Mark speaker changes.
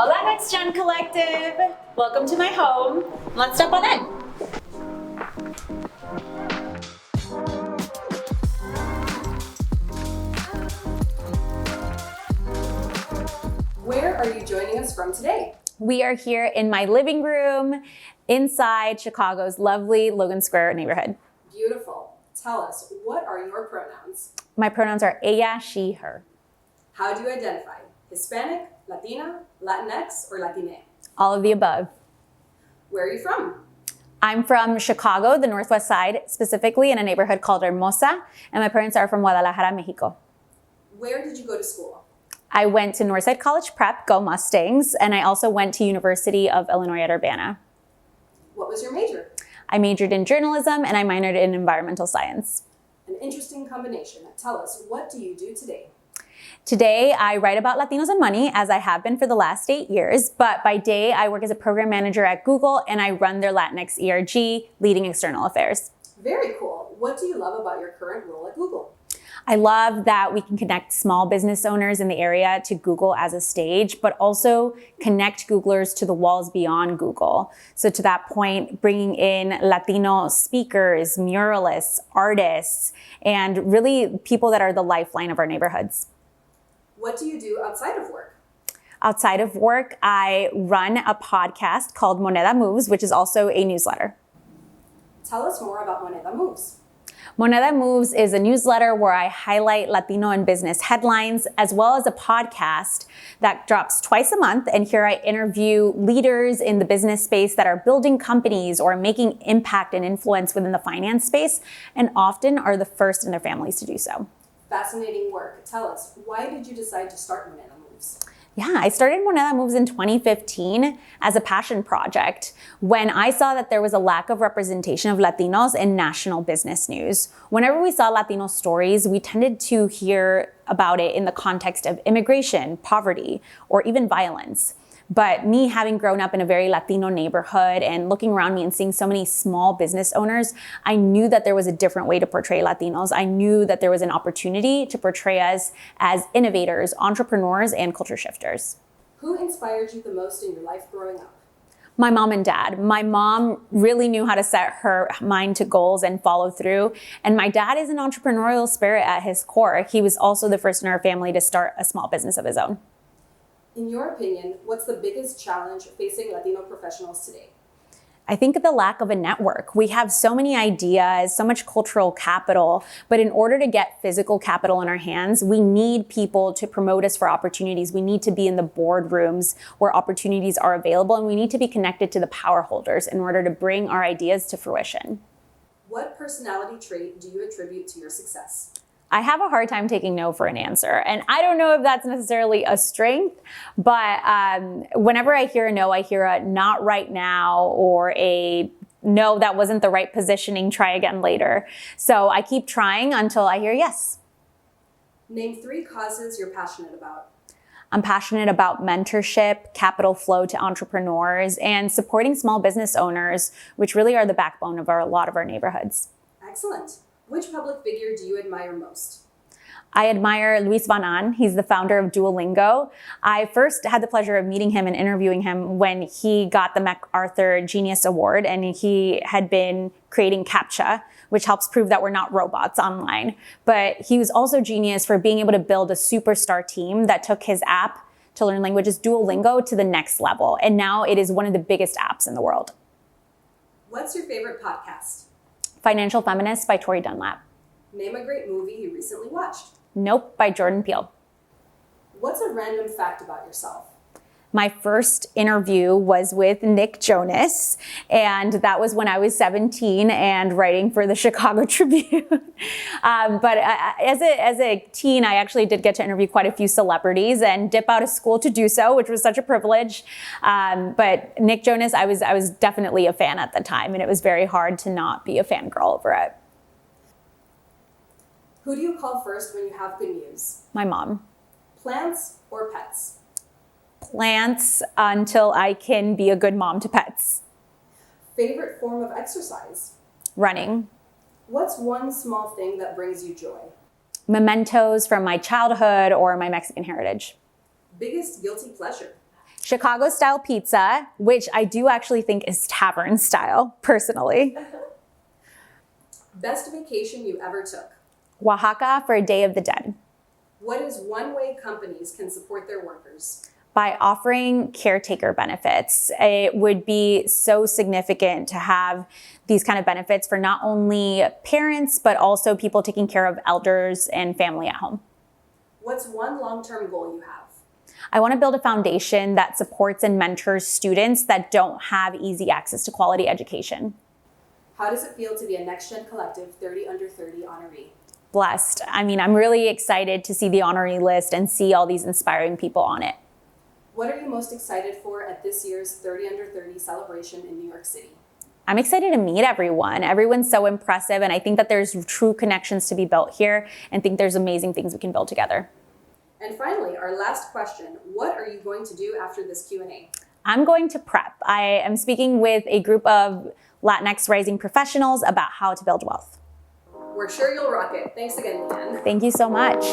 Speaker 1: Hola, NextGen Collective. Welcome to my home. Let's step on in.
Speaker 2: Where are you joining us from today?
Speaker 1: We are here in my living room inside Chicago's lovely Logan Square neighborhood.
Speaker 2: Beautiful. Tell us, what are your pronouns?
Speaker 1: My pronouns are ella, she, her.
Speaker 2: How do you identify? Hispanic, Latina, Latinx, or Latine?
Speaker 1: All of the above.
Speaker 2: Where are you from?
Speaker 1: I'm from Chicago, the Northwest Side, specifically in a neighborhood called Hermosa, and my parents are from Guadalajara, Mexico.
Speaker 2: Where did you go to school?
Speaker 1: I went to Northside College Prep, go Mustangs, and I also went to University of Illinois at Urbana.
Speaker 2: What was your major?
Speaker 1: I majored in journalism and I minored in environmental science.
Speaker 2: An interesting combination. Tell us, what do you do today?
Speaker 1: Today, I write about Latinos and money, as I have been for the last 8 years, but by day, I work as a program manager at Google and I run their Latinx ERG, leading external affairs.
Speaker 2: Very cool. What do you love about your current role at Google?
Speaker 1: I love that we can connect small business owners in the area to Google as a stage, but also connect Googlers to the walls beyond Google. So to that point, bringing in Latino speakers, muralists, artists, and really people that are the lifeline of our neighborhoods.
Speaker 2: What do you do outside of work?
Speaker 1: Outside of work, I run a podcast called Moneda Moves, which is also a newsletter.
Speaker 2: Tell us more about Moneda Moves.
Speaker 1: Moneda Moves is a newsletter where I highlight Latino and business headlines, as well as a podcast that drops twice a month. And here I interview leaders in the business space that are building companies or making impact and influence within the finance space, and often are the first in their families to do so.
Speaker 2: Fascinating work. Tell us, why did you decide to start Moneda Moves?
Speaker 1: Yeah, I started Moneda Moves in 2015 as a passion project when I saw that there was a lack of representation of Latinos in national business news. Whenever we saw Latino stories, we tended to hear about it in the context of immigration, poverty, or even violence. But me having grown up in a very Latino neighborhood and looking around me and seeing so many small business owners, I knew that there was a different way to portray Latinos. I knew that there was an opportunity to portray us as innovators, entrepreneurs, and culture shifters.
Speaker 2: Who inspired you the most in your life growing up?
Speaker 1: My mom and dad. My mom really knew how to set her mind to goals and follow through. And my dad is an entrepreneurial spirit at his core. He was also the first in our family to start a small business of his own.
Speaker 2: In your opinion, what's the biggest challenge facing Latino professionals today?
Speaker 1: I think the lack of a network. We have so many ideas, so much cultural capital, but in order to get physical capital in our hands, we need people to promote us for opportunities. We need to be in the boardrooms where opportunities are available, and we need to be connected to the power holders in order to bring our ideas to fruition.
Speaker 2: What personality trait do you attribute to your success?
Speaker 1: I have a hard time taking no for an answer. And I don't know if that's necessarily a strength, but whenever I hear a no, I hear a not right now or a no, that wasn't the right positioning, try again later. So I keep trying until I hear yes.
Speaker 2: Name 3 causes you're passionate about.
Speaker 1: I'm passionate about mentorship, capital flow to entrepreneurs, and supporting small business owners, which really are the backbone of a lot of our neighborhoods.
Speaker 2: Excellent. Which public figure do you admire most?
Speaker 1: I admire Luis Van Ahn. He's the founder of Duolingo. I first had the pleasure of meeting him and interviewing him when he got the MacArthur Genius Award, and he had been creating CAPTCHA, which helps prove that we're not robots online. But he was also genius for being able to build a superstar team that took his app to learn languages, Duolingo, to the next level. And now it is one of the biggest apps in the world.
Speaker 2: What's your favorite podcast?
Speaker 1: Financial Feminist by Tori Dunlap.
Speaker 2: Name a great movie you recently watched.
Speaker 1: Nope by Jordan Peele.
Speaker 2: What's a random fact about yourself?
Speaker 1: My first interview was with Nick Jonas, and that was when I was 17 and writing for the Chicago Tribune. But as a teen, I actually did get to interview quite a few celebrities and dip out of school to do so, which was such a privilege. But Nick Jonas, I was definitely a fan at the time, and it was very hard to not be a fangirl over it.
Speaker 2: Who do you call first when you have good news?
Speaker 1: My mom.
Speaker 2: Plants or pets?
Speaker 1: Plants until I can be a good mom to pets.
Speaker 2: Favorite form of exercise?
Speaker 1: Running.
Speaker 2: What's one small thing that brings you joy?
Speaker 1: Mementos from my childhood or my Mexican heritage.
Speaker 2: Biggest guilty pleasure?
Speaker 1: Chicago style pizza, which I do actually think is tavern style, personally.
Speaker 2: Best vacation you ever took?
Speaker 1: Oaxaca for a Day of the Dead.
Speaker 2: What is one way companies can support their workers?
Speaker 1: By offering caretaker benefits. It would be so significant to have these kind of benefits for not only parents, but also people taking care of elders and family at home.
Speaker 2: What's one long-term goal you have?
Speaker 1: I want to build a foundation that supports and mentors students that don't have easy access to quality education.
Speaker 2: How does it feel to be a NextGen Collective 30 Under 30 honoree?
Speaker 1: Blessed. I mean, I'm really excited to see the honoree list and see all these inspiring people on it.
Speaker 2: What are you most excited for at this year's 30 Under 30 celebration in New York City?
Speaker 1: I'm excited to meet everyone. Everyone's so impressive, and I think that there's true connections to be built here, and think there's amazing things we can build together.
Speaker 2: And finally, our last question, what are you going to do after this Q&A?
Speaker 1: I'm going to prep. I am speaking with a group of Latinx rising professionals about how to build wealth.
Speaker 2: We're sure you'll rock it. Thanks again, Lyanne.
Speaker 1: Thank you so much.